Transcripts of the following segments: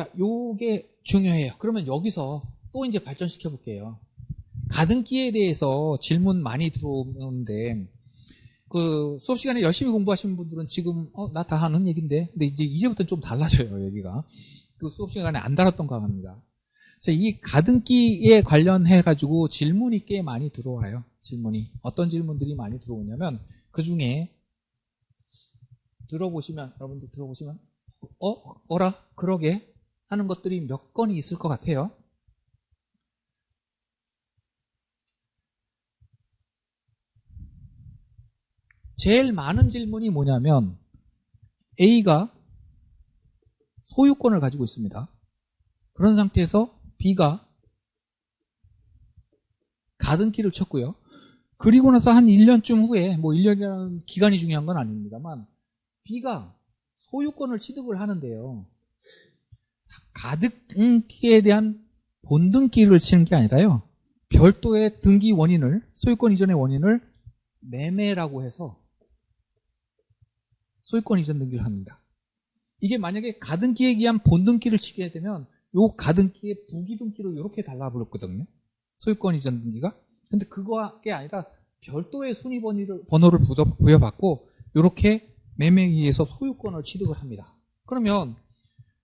자, 요게 중요해요. 그러면 여기서 또 이제 발전시켜 볼게요. 가등기에 대해서 질문 많이 들어오는데, 그 수업 시간에 열심히 공부하시는 분들은 지금 나 다 하는 얘기인데, 근데 이제부터는 좀 달라져요. 여기가 그 수업 시간에 안 달았던 거 합니다. 자, 이 가등기에 관련해 가지고 질문이 꽤 많이 들어와요. 질문이 어떤 질문들이 많이 들어오냐면, 그 중에 여러분들 들어보시면 어라 그러게 하는 것들이 몇 건이 있을 것 같아요. 제일 많은 질문이 뭐냐면, A가 소유권을 가지고 있습니다. 그런 상태에서 B가 가등기를 쳤고요. 그리고 나서 한 1년쯤 후에, 뭐 1년이라는 기간이 중요한 건 아닙니다만, B가 소유권을 취득을 하는데요. 가등기에 대한 본등기를 치는 게 아니라요, 별도의 등기 원인을, 소유권 이전의 원인을 매매라고 해서 소유권 이전 등기를 합니다. 이게 만약에 가등기에 의한 본등기를 치게 되면 요 가등기의 부기등기로 이렇게 달라버렸거든요. 소유권 이전 등기가. 근데 그거가 아니라 별도의 순위 번호를 부여받고 이렇게 매매에 의해서 소유권을 취득을 합니다. 그러면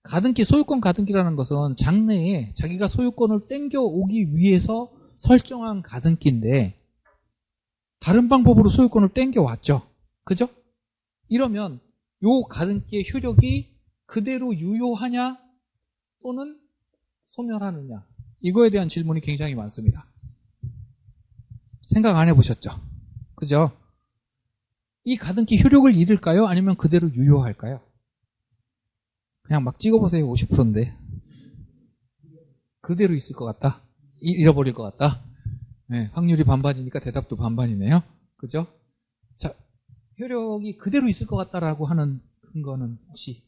가등기, 소유권 가등기라는 것은 장래에 자기가 소유권을 땡겨오기 위해서 설정한 가등기인데, 다른 방법으로 소유권을 땡겨왔죠. 그죠? 이러면 요 가등기의 효력이 그대로 유효하냐 또는 소멸하느냐, 이거에 대한 질문이 굉장히 많습니다. 생각 안 해보셨죠? 그죠? 이 가등기 효력을 잃을까요? 아니면 그대로 유효할까요? 그냥 막 찍어보세요. 50%인데 그대로 있을 것 같다? 잃어버릴 것 같다? 네, 확률이 반반이니까 대답도 반반이네요. 그죠? 자, 효력이 그대로 있을 것 같다라고 하는 근거는 혹시?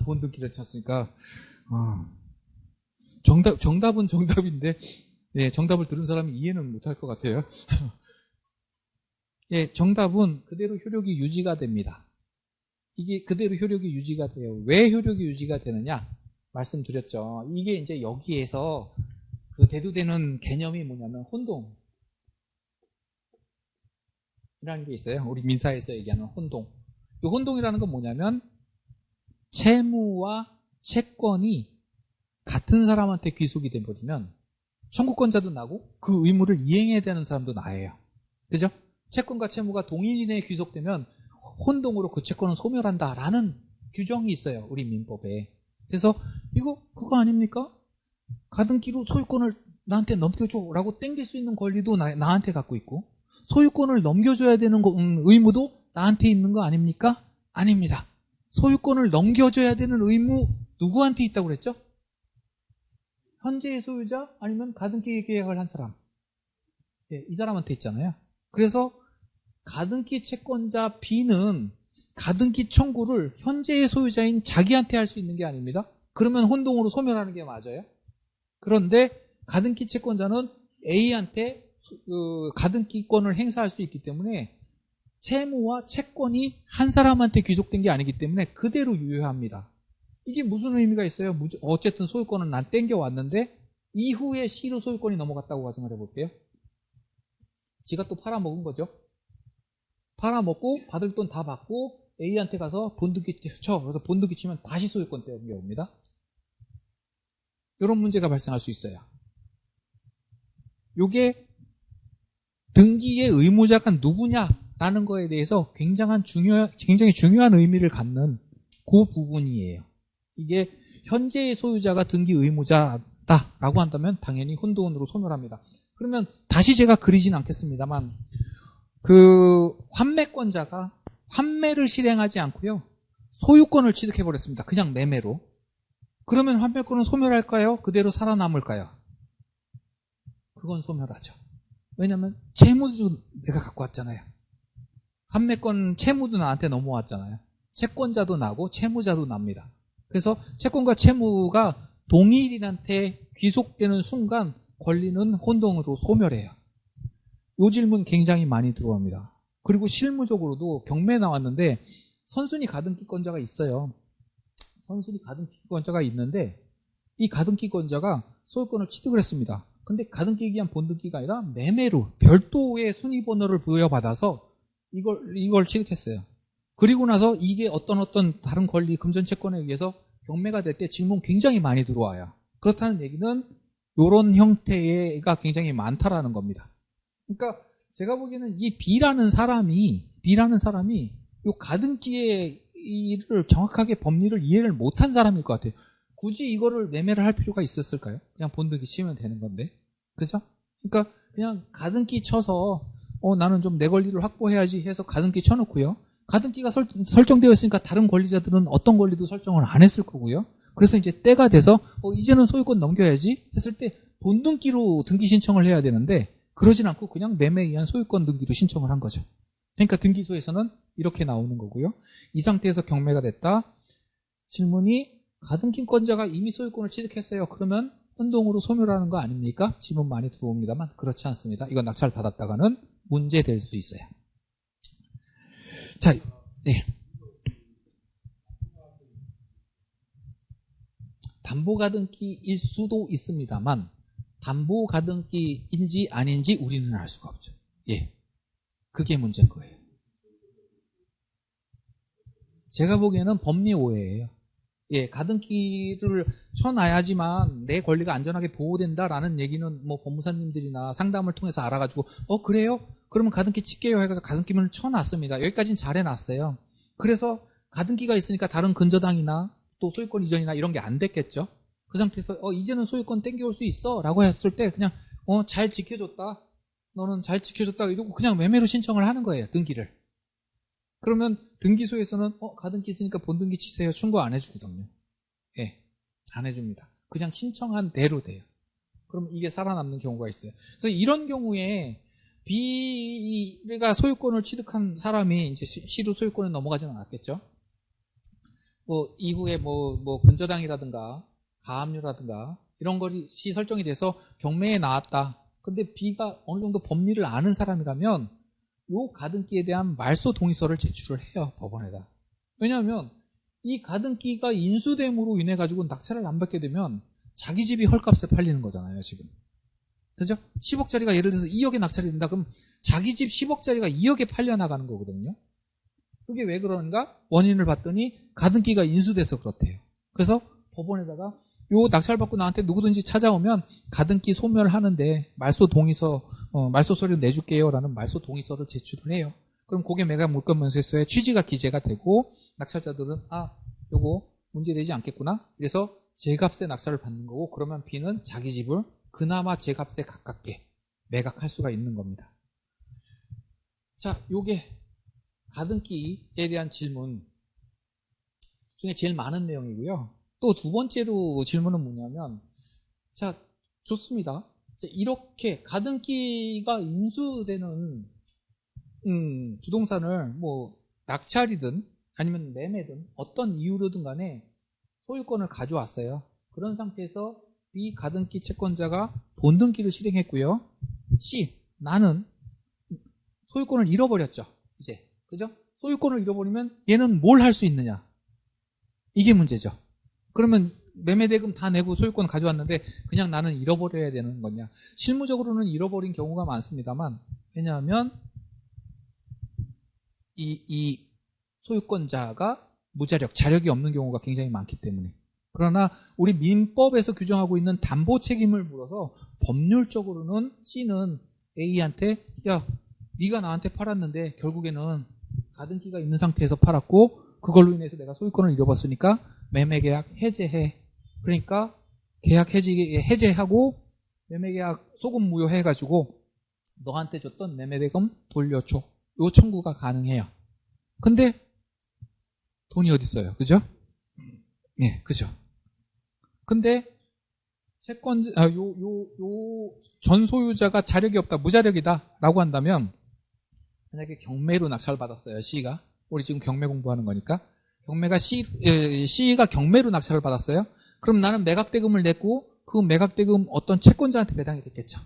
본등기를 쳤으니까. 정답은 정답인데, 예, 정답을 들은 사람이 이해는 못할 것 같아요. 예, 정답은 그대로 효력이 유지가 됩니다. 이게 그대로 효력이 유지가 돼요. 왜 효력이 유지가 되느냐? 말씀드렸죠. 이게 이제 여기에서 그 대두되는 개념이 뭐냐면 혼동이라는 게 있어요. 우리 민사에서 얘기하는 혼동. 이 혼동이라는 건 뭐냐면, 채무와 채권이 같은 사람한테 귀속이 돼버리면 청구권자도 나고 그 의무를 이행해야 되는 사람도 나예요. 그죠? 채권과 채무가 동일인에 귀속되면 혼동으로 그 채권은 소멸한다라는 규정이 있어요. 우리 민법에. 그래서 그거 아닙니까? 가등기로 소유권을 나한테 넘겨줘라고 땡길 수 있는 권리도 나한테 갖고 있고, 소유권을 넘겨줘야 되는 의무도 나한테 있는 거 아닙니까? 아닙니다. 소유권을 넘겨줘야 되는 의무 누구한테 있다고 그랬죠? 현재의 소유자 아니면 가등기 계약을 한 사람. 예, 이 사람한테 있잖아요. 그래서 가등기 채권자 B는 가등기 청구를 현재의 소유자인 자기한테 할 수 있는 게 아닙니다. 그러면 혼동으로 소멸하는 게 맞아요. 그런데 가등기 채권자는 A한테 가등기권을 행사할 수 있기 때문에 채무와 채권이 한 사람한테 귀속된 게 아니기 때문에 그대로 유효합니다. 이게 무슨 의미가 있어요? 어쨌든 소유권은 난 땡겨왔는데 이후에 C로 소유권이 넘어갔다고 가정을 해볼게요. 지가 또 팔아먹은 거죠. 팔아먹고 받을 돈 다 받고 A한테 가서 본등기 쳐. 그래서 본등기 치면 다시 소유권 땡겨옵니다. 이런 문제가 발생할 수 있어요. 요게 등기의 의무자가 누구냐라는 거에 대해서 굉장히 중요한 의미를 갖는 그 부분이에요. 이게 현재의 소유자가 등기 의무자다라고 한다면 당연히 혼돈으로 소멸합니다. 그러면 다시 제가 그리진 않겠습니다만, 그 환매권자가 환매를 실행하지 않고요, 소유권을 취득해버렸습니다. 그냥 매매로. 그러면 환매권은 소멸할까요? 그대로 살아남을까요? 그건 소멸하죠. 왜냐하면 채무도 내가 갖고 왔잖아요. 환매권 채무도 나한테 넘어왔잖아요. 채권자도 나고 채무자도 납니다. 그래서 채권과 채무가 동일인한테 귀속되는 순간 권리는 혼동으로 소멸해요. 이 질문 굉장히 많이 들어옵니다. 그리고 실무적으로도 경매 나왔는데 선순위 가등기권자가 있어요. 선순위 가등기권자가 있는데 이 가등기권자가 소유권을 취득을 했습니다. 근데 가등기에 의한 본등기가 아니라 매매로 별도의 순위번호를 부여받아서 이걸 취득했어요. 그리고 나서 이게 어떤 다른 권리, 금전채권에 의해서 경매가 될 때 질문 굉장히 많이 들어와요. 그렇다는 얘기는 이런 형태가 굉장히 많다라는 겁니다. 그러니까 제가 보기에는 이 B라는 사람이 이 가등기를 정확하게 법리를 이해를 못한 사람일 것 같아요. 굳이 이거를 매매를 할 필요가 있었을까요? 그냥 본등기 치면 되는 건데. 그죠? 그러니까 그냥 가등기 쳐서 나는 좀 내 권리를 확보해야지 해서 가등기 쳐놓고요. 가등기가 설정되어 있으니까 다른 권리자들은 어떤 권리도 설정을 안 했을 거고요. 그래서 이제 때가 돼서 이제는 소유권 넘겨야지 했을 때 본등기로 등기 신청을 해야 되는데 그러진 않고 그냥 매매에 의한 소유권 등기로 신청을 한 거죠. 그러니까 등기소에서는 이렇게 나오는 거고요. 이 상태에서 경매가 됐다. 질문이 가등기권자가 이미 소유권을 취득했어요. 그러면 혼동으로 소멸하는 거 아닙니까? 질문 많이 들어옵니다만 그렇지 않습니다. 이건 낙찰 받았다가는 문제될 수 있어요. 자, 네. 담보가등기일 수도 있습니다만 담보가등기인지 아닌지 우리는 알 수가 없죠. 예, 그게 문제인 거예요. 제가 보기에는 법리 오해예요. 예, 가등기를 쳐놔야지만 내 권리가 안전하게 보호된다라는 얘기는 뭐 법무사님들이나 상담을 통해서 알아가지고 그래요? 그러면 가등기 칠게요 해서 가등기문을 쳐놨습니다. 여기까지는 잘 해놨어요. 그래서 가등기가 있으니까 다른 근저당이나 또 소유권 이전이나 이런 게 안 됐겠죠. 그 상태에서 이제는 소유권 땡겨올 수 있어 라고 했을 때 그냥 잘 지켜줬다. 너는 잘 지켜줬다 이러고 그냥 매매로 신청을 하는 거예요. 등기를. 그러면 등기소에서는 가등기 있으니까 본등기 치세요. 충고 안 해주거든요. 예, 안 해줍니다. 그냥 신청한 대로 돼요. 그럼 이게 살아남는 경우가 있어요. 그래서 이런 경우에 B가 소유권을 취득한 사람이 이제 C로 소유권에 넘어가지는 않았겠죠. 이후에 근저당이라든가 가압류라든가 이런 것이 설정이 돼서 경매에 나왔다. 근데 B가 어느 정도 법리를 아는 사람이라면 요 가등기에 대한 말소 동의서를 제출을 해요. 법원에다. 왜냐하면 이 가등기가 인수됨으로 인해 가지고 낙찰을 안 받게 되면 자기 집이 헐값에 팔리는 거잖아요. 지금. 그죠? 10억짜리가 예를 들어서 2억에 낙찰이 된다. 그럼 자기 집 10억짜리가 2억에 팔려나가는 거거든요. 그게 왜 그러는가? 원인을 봤더니 가등기가 인수돼서 그렇대요. 그래서 법원에다가 요 낙찰받고 나한테 누구든지 찾아오면 가등기 소멸하는데 말소 동의서, 말소 서류 내줄게요 라는 말소 동의서를 제출을 해요. 그럼 그게 매각 물권면세서에 취지가 기재가 되고 낙찰자들은 요거 문제되지 않겠구나. 그래서 제값에 낙찰을 받는 거고 그러면 B는 자기 집을 그나마 제값에 가깝게 매각할 수가 있는 겁니다. 자, 요게 가등기에 대한 질문 중에 제일 많은 내용이고요. 또 두 번째로 질문은 뭐냐면, 자, 좋습니다. 이렇게 가등기가 인수되는 부동산을 낙찰이든 아니면 매매든 어떤 이유로든 간에 소유권을 가져왔어요. 그런 상태에서 B 가등기 채권자가 본등기를 실행했고요. C, 나는 소유권을 잃어버렸죠. 이제. 그죠? 소유권을 잃어버리면 얘는 뭘 할 수 있느냐? 이게 문제죠. 그러면 매매대금 다 내고 소유권 가져왔는데 그냥 나는 잃어버려야 되는 거냐? 실무적으로는 잃어버린 경우가 많습니다만 왜냐하면 이 소유권자가 무자력, 자력이 없는 경우가 굉장히 많기 때문에. 그러나 우리 민법에서 규정하고 있는 담보 책임을 물어서 법률적으로는 C는 A한테 네가 나한테 팔았는데 결국에는 가등기가 있는 상태에서 팔았고 그걸로 인해서 내가 소유권을 잃어버렸으니까 매매계약 해제해. 그러니까 계약 해제하고 매매계약 소급 무효해가지고 너한테 줬던 매매대금 돌려줘. 요 청구가 가능해요. 근데 돈이 어디 있어요? 그죠? 예, 그죠. 근데 전 소유자가 자력이 없다, 무자력이다 라고 한다면 만약에 경매로 낙찰을 받았어요. C가. 우리 지금 경매 공부하는 거니까. 경매가 C가 경매로 낙찰을 받았어요. 그럼 나는 매각대금을 냈고 그 매각대금 어떤 채권자한테 배당이 됐겠죠.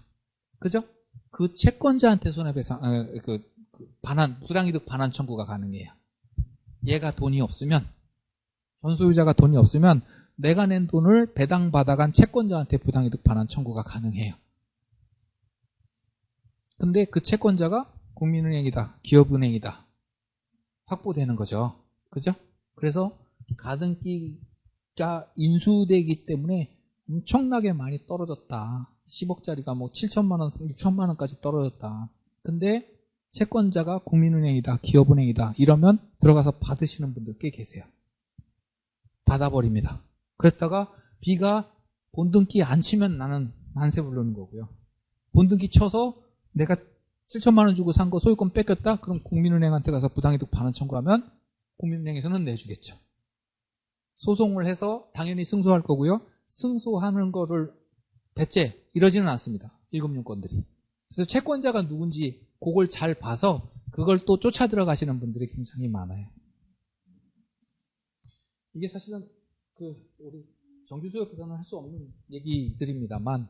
그죠? 그 채권자한테 손해배상, 부당이득 반환 청구가 가능해요. 얘가 돈이 없으면 전 소유자가 돈이 없으면 내가 낸 돈을 배당받아간 채권자한테 부당이득 반환 청구가 가능해요. 근데 그 채권자가 국민은행이다, 기업은행이다 확보되는 거죠. 그죠? 그래서 가등기가 인수되기 때문에 엄청나게 많이 떨어졌다. 10억짜리가 뭐 7천만 원, 6천만 원까지 떨어졌다. 근데 채권자가 국민은행이다, 기업은행이다 이러면 들어가서 받으시는 분들 꽤 계세요. 받아버립니다. 그랬다가 B가 본등기 안 치면 나는 만세 부르는 거고요. 본등기 쳐서 내가 7천만 원 주고 산 거 소유권 뺏겼다? 그럼 국민은행한테 가서 부당이득 반환 청구하면 국민은행에서는 내주겠죠. 소송을 해서 당연히 승소할 거고요. 승소하는 거를 대체 이러지는 않습니다. 1금융권들이. 그래서 채권자가 누군지 그걸 잘 봐서 그걸 또 쫓아 들어가시는 분들이 굉장히 많아요. 이게 사실은 우리 정규수업에서는 할 수 없는 얘기들입니다만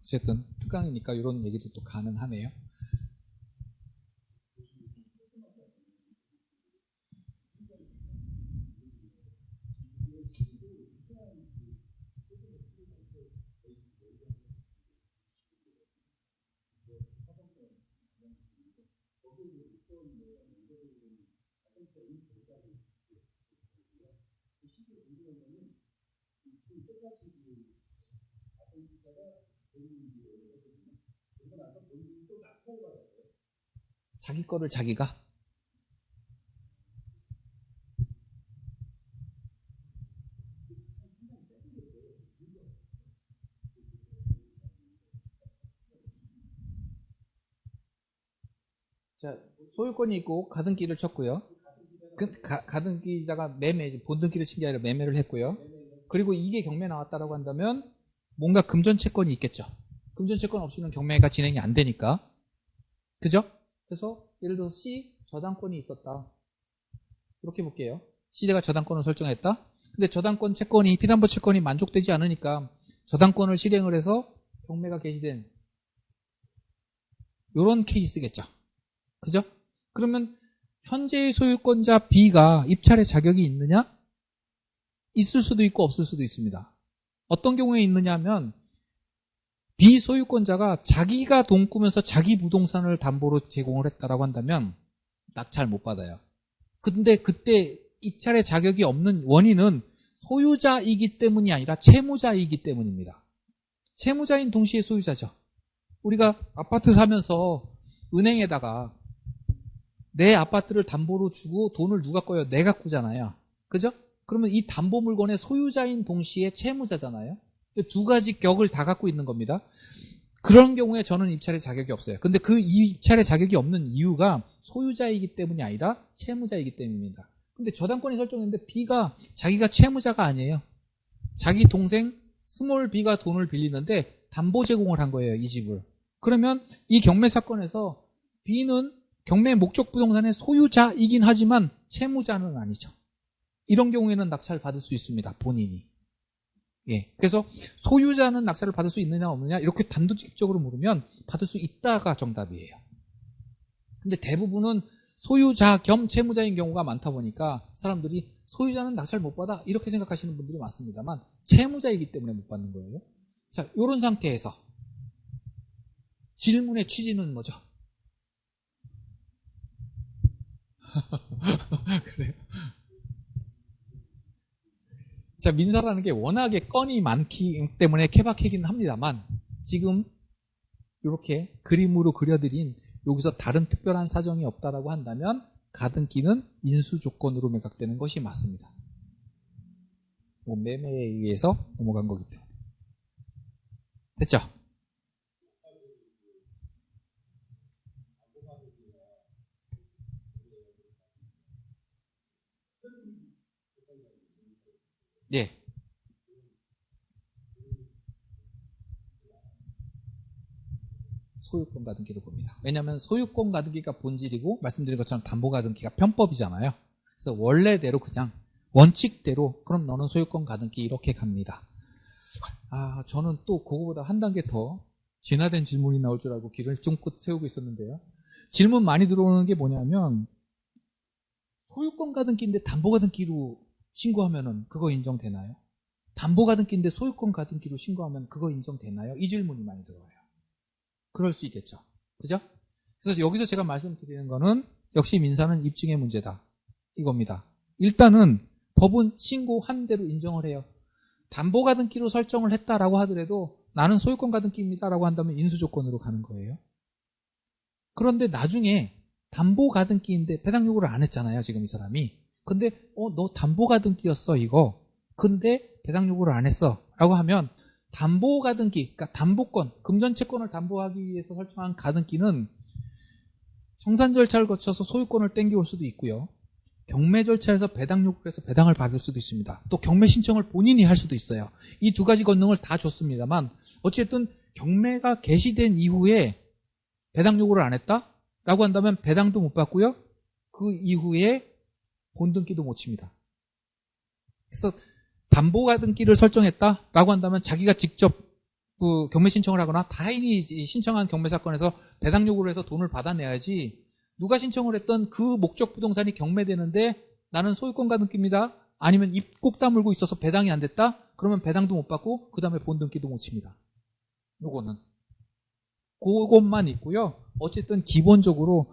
어쨌든 특강이니까 이런 얘기도 또 가능하네요. 자기 거를 자기가 자, 소유권이 있고 가등기를 쳤고요. 가등기자가 본등기를 친 게 아니라 매매를 했고요. 그리고 이게 경매 나왔다라고 한다면 뭔가 금전 채권이 있겠죠. 금전 채권 없이는 경매가 진행이 안 되니까. 그죠? 그래서 예를 들어서 C 저당권이 있었다. 이렇게 볼게요. C대가 저당권을 설정했다. 근데 저당권 채권이 피담보 채권이 만족되지 않으니까 저당권을 실행을 해서 경매가 개시된 이런 케이스겠죠. 그죠? 그러면 현재의 소유권자 B가 입찰의 자격이 있느냐? 있을 수도 있고 없을 수도 있습니다. 어떤 경우에 있느냐면 B 소유권자가 자기가 돈 꾸면서 자기 부동산을 담보로 제공을 했다라고 한다면 낙찰 못 받아요. 근데 그때 입찰의 자격이 없는 원인은 소유자이기 때문이 아니라 채무자이기 때문입니다. 채무자인 동시에 소유자죠. 우리가 아파트 사면서 은행에다가 내 아파트를 담보로 주고 돈을 누가 꺼요? 내가 꾸잖아요. 그죠? 그러면 이 담보 물건의 소유자인 동시에 채무자잖아요. 두 가지 격을 다 갖고 있는 겁니다. 그런 경우에 저는 입찰의 자격이 없어요. 근데 그 입찰의 자격이 없는 이유가 소유자이기 때문이 아니라 채무자이기 때문입니다. 근데 저당권이 설정했는데 B가 자기가 채무자가 아니에요. 자기 동생 스몰 B가 돈을 빌리는데 담보 제공을 한 거예요. 이 집을. 그러면 이 경매 사건에서 B는 경매 목적 부동산의 소유자이긴 하지만 채무자는 아니죠. 이런 경우에는 낙찰 받을 수 있습니다. 본인이. 예. 그래서 소유자는 낙찰을 받을 수 있느냐 없느냐 이렇게 단도직입적으로 물으면 받을 수 있다가 정답이에요. 근데 대부분은 소유자 겸 채무자인 경우가 많다 보니까 사람들이 소유자는 낙찰 못 받아 이렇게 생각하시는 분들이 많습니다만 채무자이기 때문에 못 받는 거예요. 자, 이런 상태에서 질문의 취지는 뭐죠? 그래요. 자, 민사라는 게 워낙에 건이 많기 때문에 케바케기는 합니다만 지금 이렇게 그림으로 그려드린 여기서 다른 특별한 사정이 없다라고 한다면 가등기는 인수 조건으로 매각되는 것이 맞습니다. 뭐 매매에 의해서 넘어간 거기 때문에. 됐죠? 예. 소유권 가등기로 봅니다. 왜냐하면 소유권 가등기가 본질이고 말씀드린 것처럼 담보 가등기가 편법이잖아요. 그래서 원래대로 그냥 원칙대로 그럼 너는 소유권 가등기 이렇게 갑니다. 저는 또 그거보다 한 단계 더 진화된 질문이 나올 줄 알고 귀를 쫑긋 세우고 있었는데요. 질문 많이 들어오는 게 뭐냐면 소유권 가등기인데 담보 가등기로 신고하면은 그거 인정되나요? 담보가등기인데 소유권 가등기로 신고하면 그거 인정되나요? 이 질문이 많이 들어와요. 그럴 수 있겠죠. 그죠? 그래서 여기서 제가 말씀드리는 거는 역시 민사는 입증의 문제다. 이겁니다. 일단은 법은 신고한 대로 인정을 해요. 담보가등기로 설정을 했다라고 하더라도 나는 소유권 가등기입니다라고 한다면 인수조건으로 가는 거예요. 그런데 나중에 담보가등기인데 배당 요구를 안 했잖아요. 지금 이 사람이. 근데 너 담보가등기였어 이거. 근데 배당 요구를 안 했어 라고 하면 담보가등기, 그러니까 담보권, 금전채권을 담보하기 위해서 설정한 가등기는 청산 절차를 거쳐서 소유권을 땡겨올 수도 있고요. 경매 절차에서 배당 요구를 해서 배당을 받을 수도 있습니다. 또 경매 신청을 본인이 할 수도 있어요. 이 두 가지 권능을 다 줬습니다만 어쨌든 경매가 개시된 이후에 배당 요구를 안 했다? 라고 한다면 배당도 못 받고요. 그 이후에 본등기도 못 칩니다. 그래서 담보가등기를 설정했다? 라고 한다면 자기가 직접 그 경매 신청을 하거나 타인이 신청한 경매 사건에서 배당 요구를 해서 돈을 받아내야지 누가 신청을 했던 그 목적 부동산이 경매되는데 나는 소유권 가등기입니다. 아니면 입 꼭 다물고 있어서 배당이 안 됐다? 그러면 배당도 못 받고 그 다음에 본등기도 못 칩니다. 요거는. 그것만 있고요. 어쨌든 기본적으로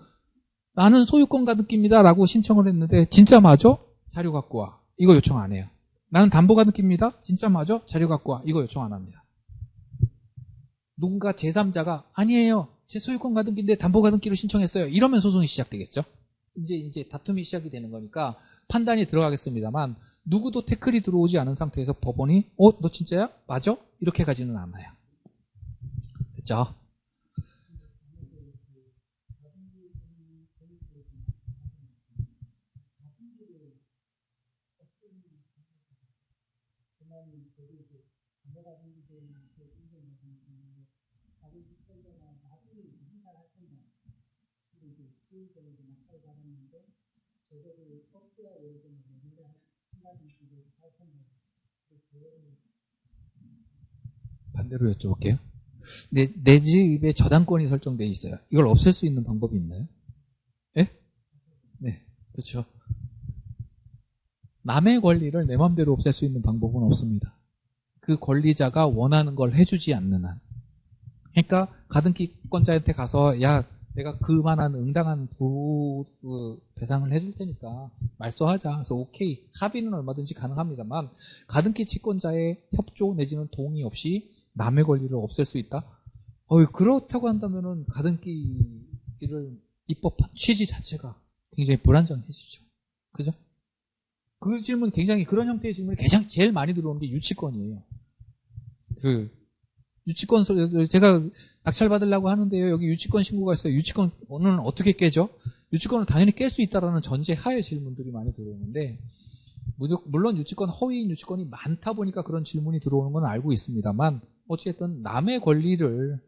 나는 소유권 가등기입니다 라고 신청을 했는데 진짜 맞아? 자료 갖고 와. 이거 요청 안 해요. 나는 담보가등기입니다. 진짜 맞아? 자료 갖고 와. 이거 요청 안 합니다. 누군가 제3자가 아니에요. 제 소유권 가등기인데 담보가등기로 신청했어요. 이러면 소송이 시작되겠죠. 이제 다툼이 시작이 되는 거니까 판단이 들어가겠습니다만 누구도 태클이 들어오지 않은 상태에서 법원이 너 진짜야? 맞아? 이렇게 가지는 않아요. 됐죠? 반대로 여쭤볼게요. 내 집에 저당권이 설정되어 있어요. 이걸 없앨 수 있는 방법이 있나요? 예? 네, 그렇죠. 남의 권리를 내 마음대로 없앨 수 있는 방법은 없습니다. 그 권리자가 원하는 걸 해주지 않는 한. 그러니까 가등기권자한테 가서 야 내가 그만한 응당한 배상을 해줄 테니까 말소하자. 그래서 오케이. 합의는 얼마든지 가능합니다만 가등기 채권자의 협조 내지는 동의 없이 남의 권리를 없앨 수 있다? 그렇다고 한다면은 가등기를 입법한 취지 자체가 굉장히 불안정해지죠. 그죠? 그 질문 굉장히 그런 형태의 질문이 가장 제일 많이 들어오는 게 유치권이에요. 유치권 제가 낙찰 받으려고 하는데요. 여기 유치권 신고가 있어요. 유치권은 어떻게 깨죠? 유치권은 당연히 깰 수 있다라는 전제 하에 질문들이 많이 들어오는데 물론 유치권 허위인 유치권이 많다 보니까 그런 질문이 들어오는 건 알고 있습니다만 어쨌든 남의 권리를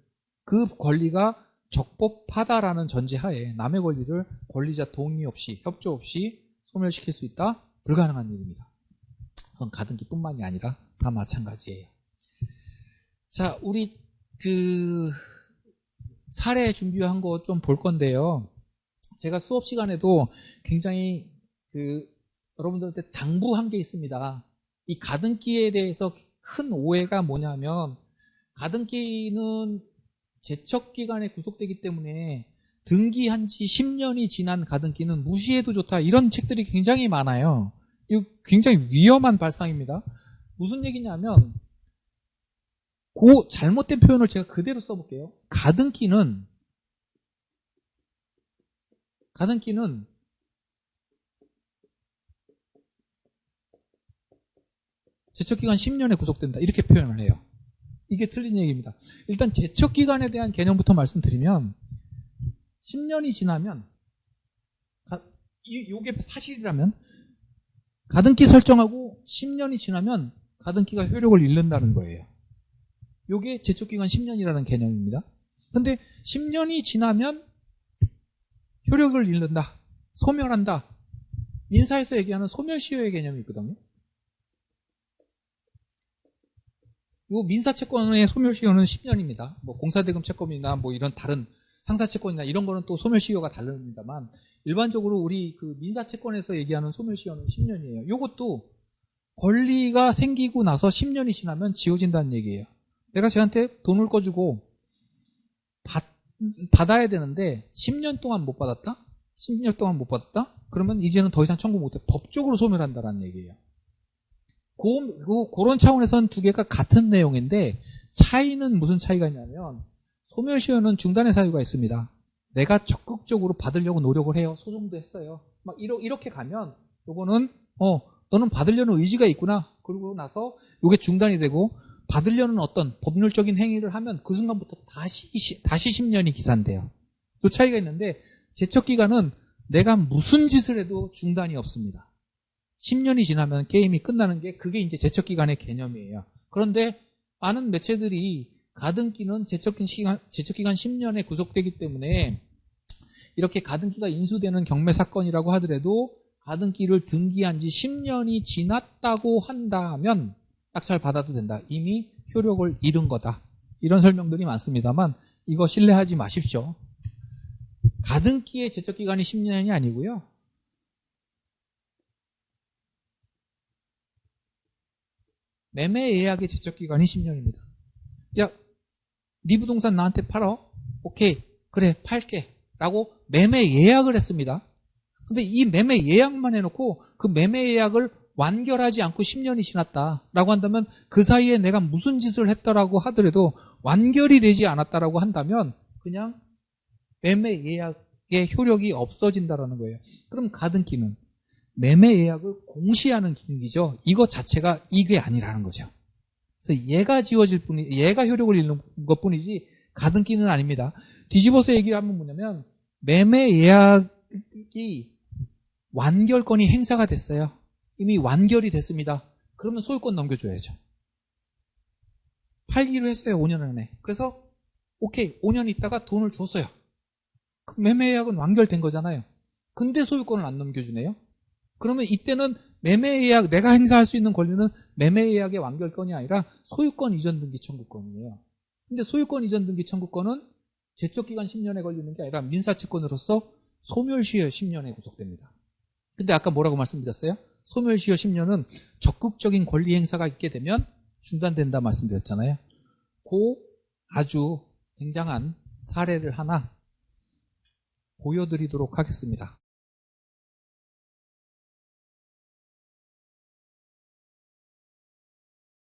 그 권리가 적법하다라는 전제 하에 남의 권리를 권리자 동의 없이 협조 없이 소멸시킬 수 있다? 불가능한 일입니다. 그건 가등기뿐만이 아니라 다 마찬가지예요. 자, 우리 사례 준비한 거 좀 볼 건데요. 제가 수업 시간에도 굉장히 여러분들한테 당부한 게 있습니다. 이 가등기에 대해서 큰 오해가 뭐냐면 가등기는 제척기간에 구속되기 때문에 등기한 지 10년이 지난 가등기는 무시해도 좋다. 이런 책들이 굉장히 많아요. 이거 굉장히 위험한 발상입니다. 무슨 얘기냐면 그 잘못된 표현을 제가 그대로 써볼게요. 가등기는 제척기간 10년에 구속된다. 이렇게 표현을 해요. 이게 틀린 얘기입니다. 일단 제척기간에 대한 개념부터 말씀드리면 10년이 지나면 이게 사실이라면 가등기 설정하고 10년이 지나면 가등기가 효력을 잃는다는 거예요. 이게 제척기간 10년이라는 개념입니다. 근데 10년이 지나면 효력을 잃는다. 소멸한다. 민사에서 얘기하는 소멸시효의 개념이 있거든요. 이 민사채권의 소멸시효는 10년입니다. 뭐 공사대금 채권이나 뭐 이런 다른 상사채권이나 이런 거는 또 소멸시효가 다릅니다만 일반적으로 우리 민사채권에서 얘기하는 소멸시효는 10년이에요. 이것도 권리가 생기고 나서 10년이 지나면 지워진다는 얘기예요. 내가 쟤한테 돈을 꺼주고 받아야 되는데 10년 동안 못 받았다? 10년 동안 못 받았다? 그러면 이제는 더 이상 청구 못해. 법적으로 소멸한다는 얘기예요. 그런 차원에서는 두 개가 같은 내용인데 차이는 무슨 차이가 있냐면 소멸시효는 중단의 사유가 있습니다. 내가 적극적으로 받으려고 노력을 해요. 소송도 했어요. 막 이렇게 가면 요거는 너는 받으려는 의지가 있구나. 그러고 나서 요게 중단이 되고 받으려는 어떤 법률적인 행위를 하면 그 순간부터 다시 10년이 기산돼요. 그 차이가 있는데 제척기간은 내가 무슨 짓을 해도 중단이 없습니다. 10년이 지나면 게임이 끝나는 게 그게 이제 제척기간의 개념이에요. 그런데 많은 매체들이 가등기는 제척기간 10년에 구속되기 때문에 이렇게 가등기가 인수되는 경매 사건이라고 하더라도 가등기를 등기한 지 10년이 지났다고 한다면 딱잘 받아도 된다. 이미 효력을 잃은 거다. 이런 설명들이 많습니다만 이거 신뢰하지 마십시오. 가등기의 제척기간이 10년이 아니고요. 매매 예약의 제척기간이 10년입니다. 야, 네 부동산 나한테 팔어? 오케이, 그래, 팔게. 라고 매매 예약을 했습니다. 근데 이 매매 예약만 해놓고 그 매매 예약을 완결하지 않고 10년이 지났다라고 한다면 그 사이에 내가 무슨 짓을 했다라고 하더라도 완결이 되지 않았다라고 한다면 그냥 매매 예약의 효력이 없어진다라는 거예요. 그럼 가등기는 매매 예약을 공시하는 기능이죠. 이것 자체가 이게 아니라는 거죠. 그래서 얘가 지워질 뿐이, 얘가 효력을 잃는 것 뿐이지 가등기는 아닙니다. 뒤집어서 얘기를 하면 뭐냐면 매매 예약이 완결권이 행사가 됐어요. 이미 완결이 됐습니다. 그러면 소유권 넘겨줘야죠. 팔기로 했어요. 5년 안에. 그래서 오케이, 5년 있다가 돈을 줬어요. 그 매매 예약은 완결된 거잖아요. 근데 소유권을 안 넘겨주네요. 그러면 이때는 매매 예약, 내가 행사할 수 있는 권리는 매매 예약의 완결권이 아니라 소유권 이전 등기 청구권이에요. 근데 소유권 이전 등기 청구권은 제척기간 10년에 걸리는 게 아니라 민사채권으로서 소멸시효 10년에 구속됩니다. 근데 아까 뭐라고 말씀드렸어요? 소멸시효 10년은 적극적인 권리 행사가 있게 되면 중단된다 말씀드렸잖아요. 그 아주 굉장한 사례를 하나 보여드리도록 하겠습니다.